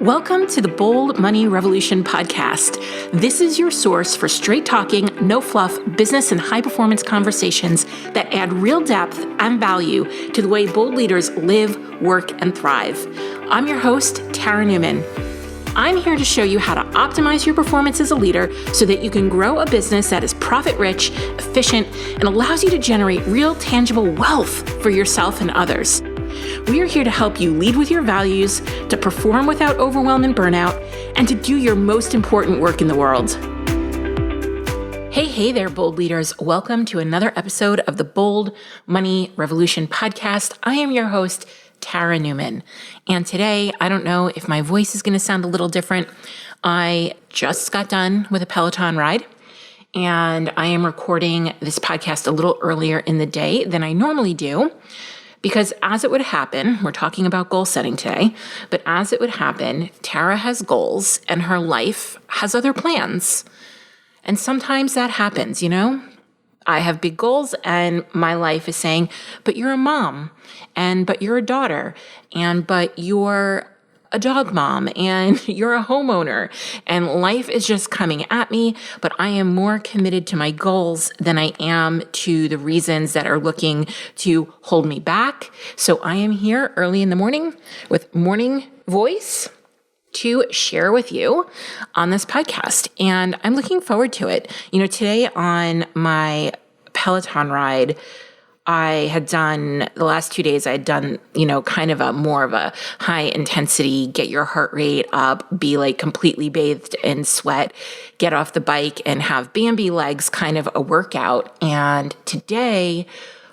Welcome to the Bold Money Revolution podcast. This is your source for straight talking, no fluff, business and high performance conversations that add real depth and value to the way bold leaders live, work, and thrive. I'm your host, Tara Newman. I'm here to show you how to optimize your performance as a leader so that you can grow a business that is profit-rich, efficient, and allows you to generate real, tangible wealth for yourself and others. We are here to help you lead with your values, to perform without overwhelm and burnout, and to do your most important work in the world. Hey there, bold leaders. Welcome to another episode of the Bold Money Revolution podcast. I am your host, Tara Newman. And today, I don't know if my voice is going to sound a little different. I just got done with a Peloton ride, and I am recording this podcast a little earlier in the day than I normally do. Because as it would happen, we're talking about goal setting today, but as it would happen, Tara has goals and her life has other plans. And sometimes that happens, you know? I have big goals and my life is saying, but you're a mom, but you're a daughter, but you're a dog mom, and you're a homeowner, and life is just coming at me, but I am more committed to my goals than I am to the reasons that are looking to hold me back. So I am here early in the morning with morning voice to share with you on this podcast, and I'm looking forward to it. You know, today on my Peloton ride, I had done, the last 2 days, I had done, kind of a more of a high intensity, get your heart rate up, be like completely bathed in sweat, get off the bike and have Bambi legs kind of a workout. And today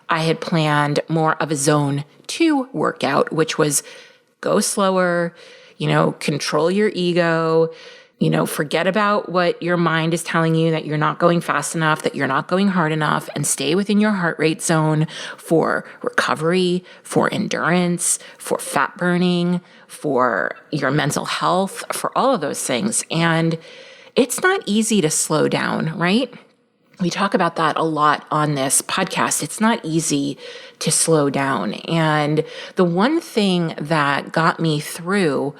I had planned more of a zone 2 workout, which was go slower, control your ego, forget about what your mind is telling you that you're not going fast enough, that you're not going hard enough, and stay within your heart rate zone for recovery, for endurance, for fat burning, for your mental health, for all of those things. And it's not easy to slow down, right? We talk about that a lot on this podcast. It's not easy to slow down. And the one thing that got me through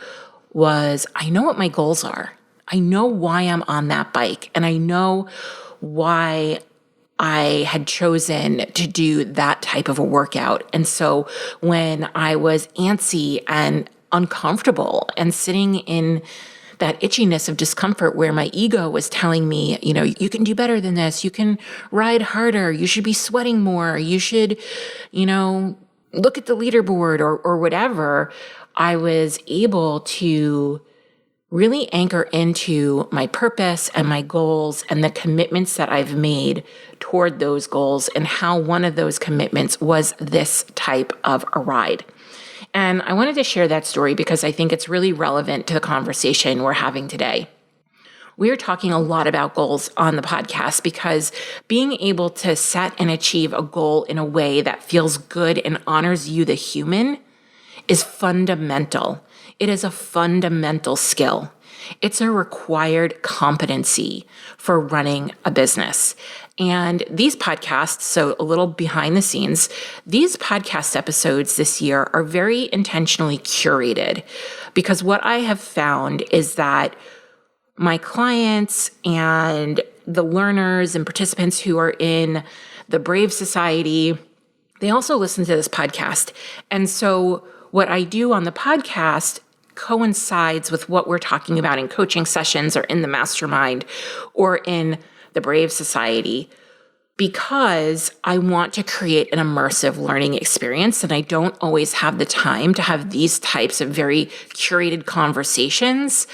was I know what my goals are. I know why I'm on that bike, and I know why I had chosen to do that type of a workout. And so when I was antsy and uncomfortable and sitting in that itchiness of discomfort where my ego was telling me, you can do better than this, you can ride harder, you should be sweating more, you should, look at the leaderboard or whatever, I was able to really anchor into my purpose and my goals and the commitments that I've made toward those goals, and how one of those commitments was this type of a ride. And I wanted to share that story because I think it's really relevant to the conversation we're having today. We are talking a lot about goals on the podcast because being able to set and achieve a goal in a way that feels good and honors you, the human, is fundamental. It is a fundamental skill. It's a required competency for running a business. And these podcasts, so a little behind the scenes, these podcast episodes this year are very intentionally curated, because what I have found is that my clients and the learners and participants who are in the Brave Society, they also listen to this podcast. And so what I do on the podcast coincides with what we're talking about in coaching sessions or in the mastermind or in the Brave Society, because I want to create an immersive learning experience, and I don't always have the time to have these types of very curated conversations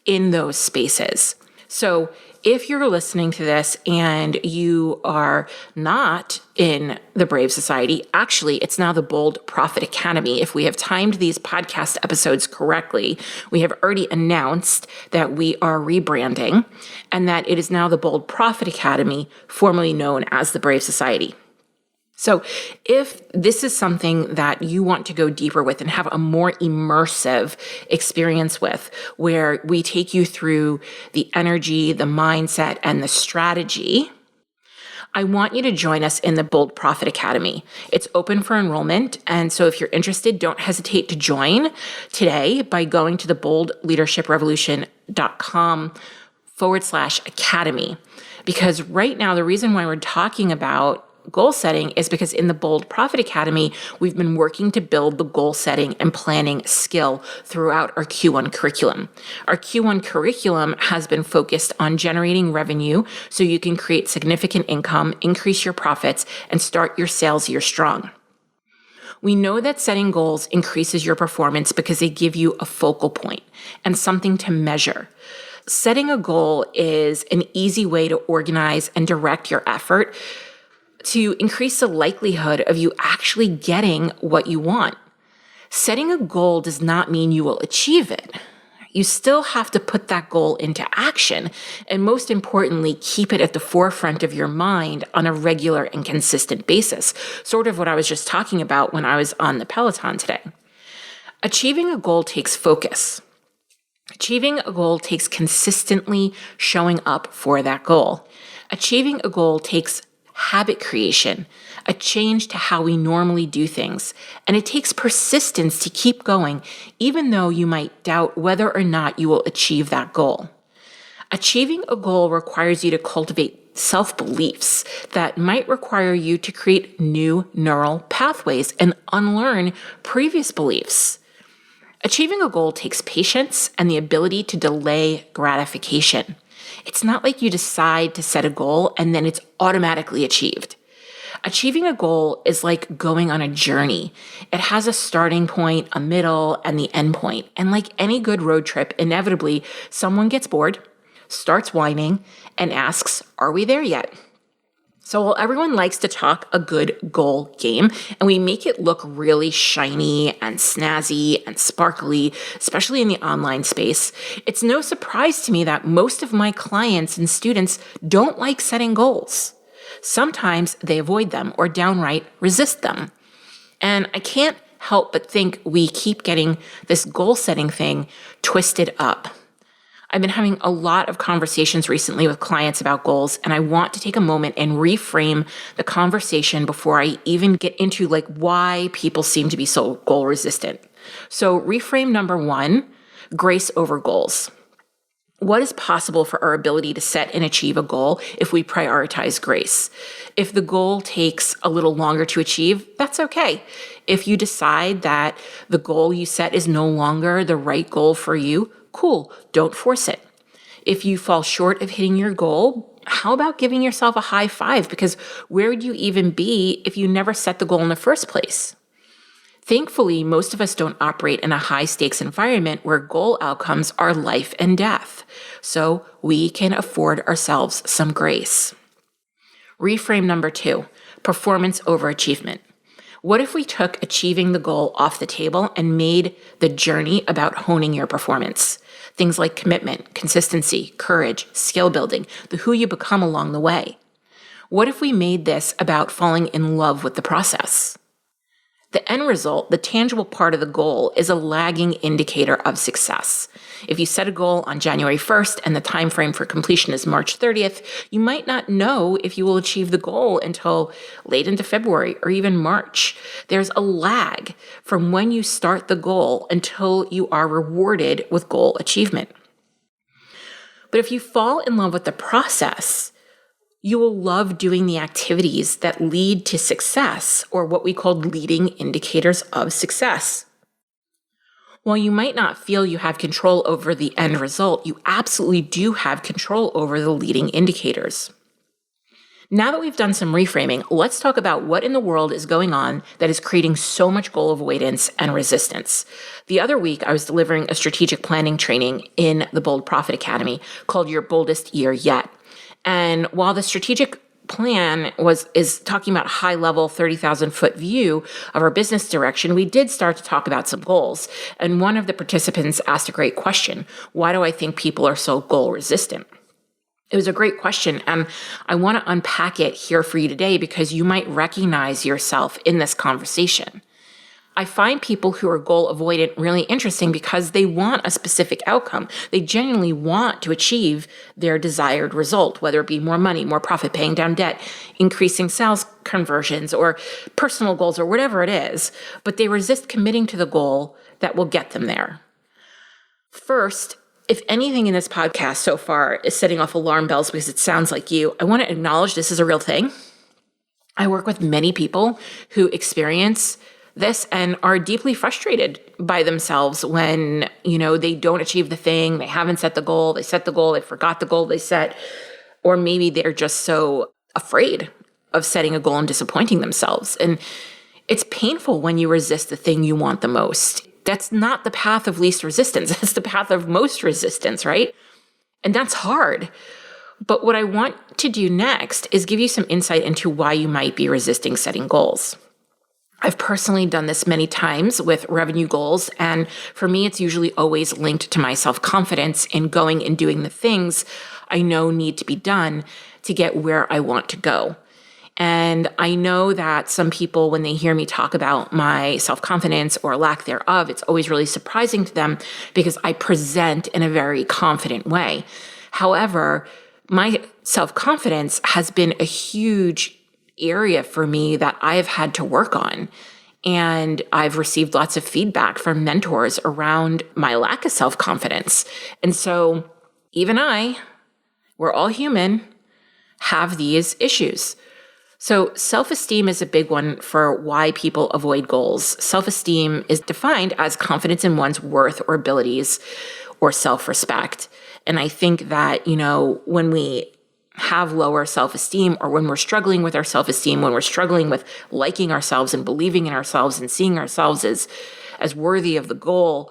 in those spaces. So if you're listening to this and you are not in the Brave Society, actually, it's now the Bold Profit Academy. If we have timed these podcast episodes correctly, we have already announced that we are rebranding and that it is now the Bold Profit Academy, formerly known as the Brave Society. So if this is something that you want to go deeper with and have a more immersive experience with, where we take you through the energy, the mindset, and the strategy I want you to join us in the Bold Profit Academy. It's open for enrollment. And so if you're interested, don't hesitate to join today by going to theboldleadershiprevolution.com/academy. Because right now, the reason why we're talking about goal setting is because in the Bold Profit Academy, we've been working to build the goal setting and planning skill throughout our Q1 curriculum. Our Q1 curriculum has been focused on generating revenue so you can create significant income, increase your profits, and start your sales year strong. We know that setting goals increases your performance because they give you a focal point and something to measure. Setting a goal is an easy way to organize and direct your effort to increase the likelihood of you actually getting what you want. Setting a goal does not mean you will achieve it. You still have to put that goal into action, and most importantly, keep it at the forefront of your mind on a regular and consistent basis, sort of what I was just talking about when I was on the Peloton today. Achieving a goal takes focus. Achieving a goal takes consistently showing up for that goal. Achieving a goal takes habit creation, a change to how we normally do things. And it takes persistence to keep going, even though you might doubt whether or not you will achieve that goal. Achieving a goal requires you to cultivate self-beliefs that might require you to create new neural pathways and unlearn previous beliefs. Achieving a goal takes patience and the ability to delay gratification. It's not like you decide to set a goal and then it's automatically achieved. Achieving a goal is like going on a journey. It has a starting point, a middle, and the end point. And like any good road trip, inevitably, someone gets bored, starts whining, and asks, "Are we there yet?" So while everyone likes to talk a good goal game, and we make it look really shiny and snazzy and sparkly, especially in the online space, it's no surprise to me that most of my clients and students don't like setting goals. Sometimes they avoid them or downright resist them. And I can't help but think we keep getting this goal setting thing twisted up. I've been having a lot of conversations recently with clients about goals, and I want to take a moment and reframe the conversation before I even get into why people seem to be so goal resistant. So reframe number 1, grace over goals. What is possible for our ability to set and achieve a goal if we prioritize grace? If the goal takes a little longer to achieve, that's okay. If you decide that the goal you set is no longer the right goal for you, cool, don't force it. If you fall short of hitting your goal, how about giving yourself a high five? Because where would you even be if you never set the goal in the first place? Thankfully, most of us don't operate in a high-stakes environment where goal outcomes are life and death, so we can afford ourselves some grace. Reframe number 2, performance over achievement. What if we took achieving the goal off the table and made the journey about honing your performance? Things like commitment, consistency, courage, skill building, the who you become along the way. What if we made this about falling in love with the process? The end result, the tangible part of the goal, is a lagging indicator of success. If you set a goal on January 1st and the time frame for completion is March 30th, you might not know if you will achieve the goal until late into February or even March. There's a lag from when you start the goal until you are rewarded with goal achievement. But if you fall in love with the process, you will love doing the activities that lead to success, or what we call leading indicators of success. While you might not feel you have control over the end result, you absolutely do have control over the leading indicators. Now that we've done some reframing, let's talk about what in the world is going on that is creating so much goal avoidance and resistance. The other week, I was delivering a strategic planning training in the Bold Profit Academy called Your Boldest Year Yet. And while the strategic plan is talking about high level 30,000 foot view of our business direction, we did start to talk about some goals. And one of the participants asked a great question. Why do I think people are so goal resistant? It was a great question, and I want to unpack it here for you today because you might recognize yourself in this conversation. I find people who are goal avoidant really interesting because they want a specific outcome. They genuinely want to achieve their desired result, whether it be more money, more profit, paying down debt, increasing sales conversions, or personal goals, or whatever it is. But they resist committing to the goal that will get them there. First, if anything in this podcast so far is setting off alarm bells because it sounds like you, I want to acknowledge this is a real thing. I work with many people who experience this and are deeply frustrated by themselves when, they don't achieve the thing, they haven't set the goal, they set the goal, they forgot the goal they set, or maybe they're just so afraid of setting a goal and disappointing themselves. And it's painful when you resist the thing you want the most. That's not the path of least resistance. That's the path of most resistance, right? And that's hard. But what I want to do next is give you some insight into why you might be resisting setting goals. I've personally done this many times with revenue goals, and for me, it's usually always linked to my self-confidence in going and doing the things I know need to be done to get where I want to go. And I know that some people, when they hear me talk about my self-confidence or lack thereof, it's always really surprising to them because I present in a very confident way. However, my self-confidence has been a huge area for me that I've had to work on. And I've received lots of feedback from mentors around my lack of self-confidence. And so even we're all human, have these issues. So self-esteem is a big one for why people avoid goals. Self-esteem is defined as confidence in one's worth or abilities or self-respect. And I think that, when we have lower self-esteem, or when we're struggling with our self-esteem, when we're struggling with liking ourselves and believing in ourselves and seeing ourselves as worthy of the goal,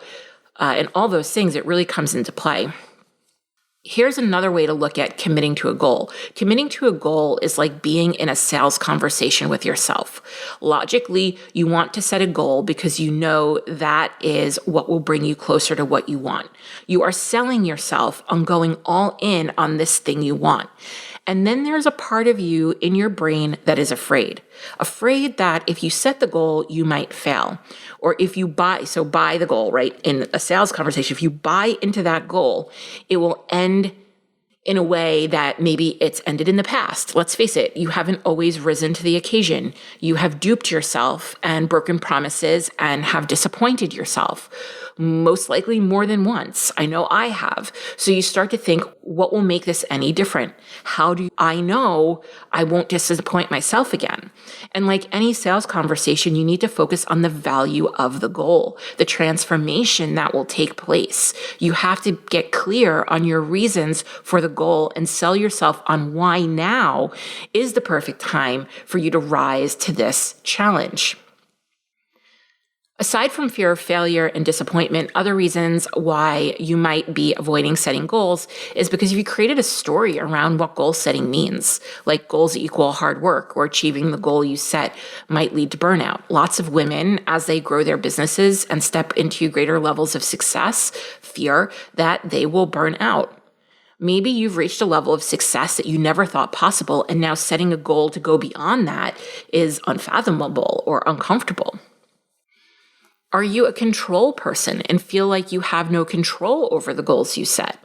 and all those things, it really comes into play. Here's another way to look at committing to a goal. Committing to a goal is like being in a sales conversation with yourself. Logically, you want to set a goal because you know that is what will bring you closer to what you want. You are selling yourself on going all in on this thing you want. And then there's a part of you in your brain that is afraid that if you set the goal, you might fail. Or if you buy the goal, right? In a sales conversation, if you buy into that goal, it will end in a way that maybe it's ended in the past. Let's face it, you haven't always risen to the occasion. You have duped yourself and broken promises and have disappointed yourself, most likely more than once. I know I have. So you start to think, what will make this any different? How do I know I won't disappoint myself again? And like any sales conversation, you need to focus on the value of the goal, the transformation that will take place. You have to get clear on your reasons for the goal and sell yourself on why now is the perfect time for you to rise to this challenge. Aside from fear of failure and disappointment, other reasons why you might be avoiding setting goals is because you created a story around what goal setting means, like goals equal hard work, or achieving the goal you set might lead to burnout. Lots of women, as they grow their businesses and step into greater levels of success, fear that they will burn out. Maybe you've reached a level of success that you never thought possible, and now setting a goal to go beyond that is unfathomable or uncomfortable. Are you a control person and feel like you have no control over the goals you set?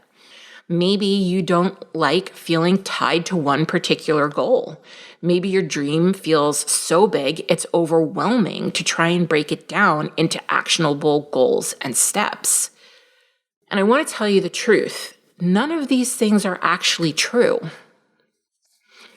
Maybe you don't like feeling tied to one particular goal. Maybe your dream feels so big, it's overwhelming to try and break it down into actionable goals and steps. And I want to tell you the truth. None of these things are actually true.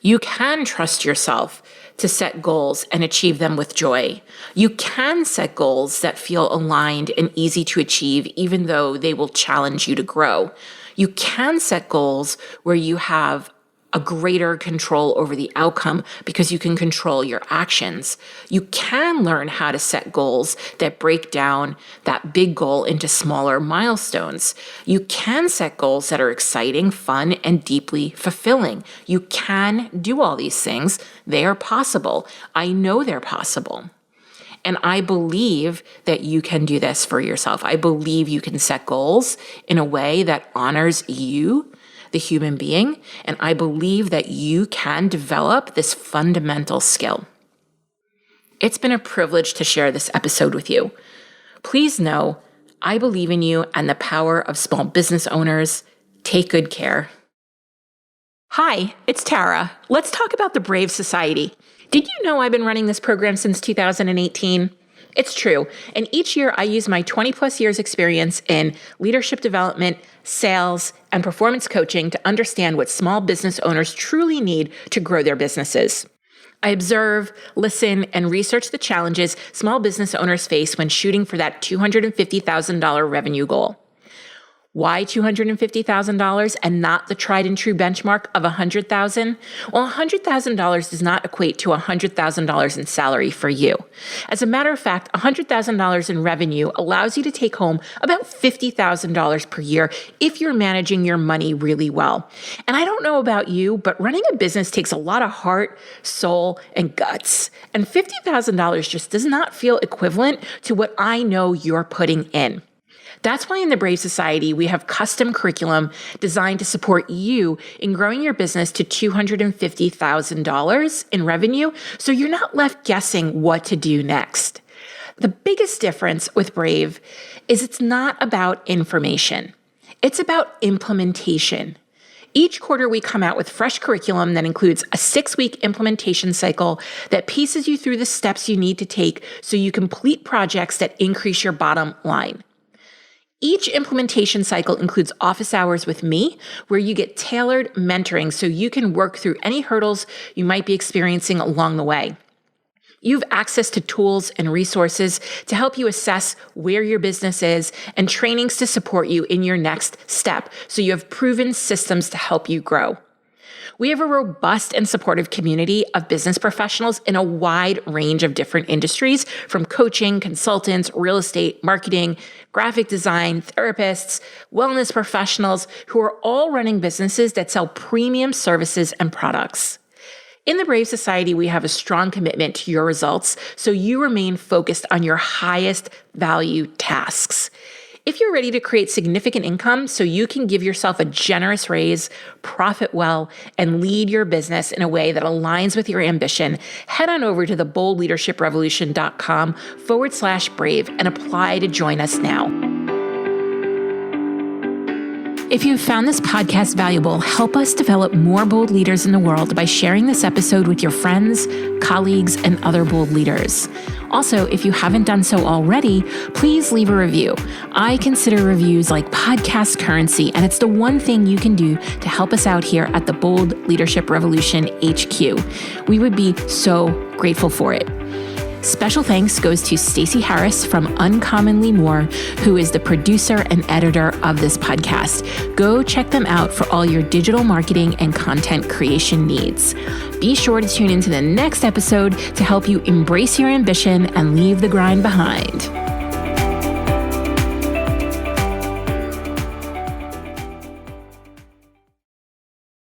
You can trust yourself to set goals and achieve them with joy. You can set goals that feel aligned and easy to achieve, even though they will challenge you to grow. You can set goals where you have a greater control over the outcome because you can control your actions. You can learn how to set goals that break down that big goal into smaller milestones. You can set goals that are exciting, fun, and deeply fulfilling. You can do all these things. They are possible. I know they're possible. And I believe that you can do this for yourself. I believe you can set goals in a way that honors you, the human being, and I believe that you can develop this fundamental skill. It's been a privilege to share this episode with you. Please know I believe in you and the power of small business owners. Take good care. Hi, it's Tara. Let's talk about the Brave Society. Did you know I've been running this program since 2018? It's true. And each year I use my 20 plus years experience in leadership development, sales, and performance coaching to understand what small business owners truly need to grow their businesses. I observe, listen, and research the challenges small business owners face when shooting for that $250,000 revenue goal. Why $250,000 and not the tried and true benchmark of $100,000? Well, $100,000 does not equate to $100,000 in salary for you. As a matter of fact, $100,000 in revenue allows you to take home about $50,000 per year if you're managing your money really well. And I don't know about you, but running a business takes a lot of heart, soul, and guts. And $50,000 just does not feel equivalent to what I know you're putting in. That's why in the Brave Society, we have custom curriculum designed to support you in growing your business to $250,000 in revenue, so you're not left guessing what to do next. The biggest difference with Brave is it's not about information. It's about implementation. Each quarter, we come out with fresh curriculum that includes a 6-week implementation cycle that pieces you through the steps you need to take so you complete projects that increase your bottom line. Each implementation cycle includes office hours with me, where you get tailored mentoring so you can work through any hurdles you might be experiencing along the way. You have access to tools and resources to help you assess where your business is and trainings to support you in your next step, so you have proven systems to help you grow. We have a robust and supportive community of business professionals in a wide range of different industries, from coaching, consultants, real estate, marketing, graphic design, therapists, wellness professionals, who are all running businesses that sell premium services and products. In the Brave Society, we have a strong commitment to your results, so you remain focused on your highest value tasks. If you're ready to create significant income so you can give yourself a generous raise, profit well, and lead your business in a way that aligns with your ambition, head on over to theboldleadershiprevolution.com/brave and apply to join us now. If you've found this podcast valuable, help us develop more bold leaders in the world by sharing this episode with your friends, colleagues, and other bold leaders. Also, if you haven't done so already, please leave a review. I consider reviews like podcast currency, and it's the one thing you can do to help us out here at the Bold Leadership Revolution HQ. We would be so grateful for it. Special thanks goes to Stacey Harris from Uncommonly More, who is the producer and editor of this podcast. Go check them out for all your digital marketing and content creation needs. Be sure to tune into the next episode to help you embrace your ambition and leave the grind behind.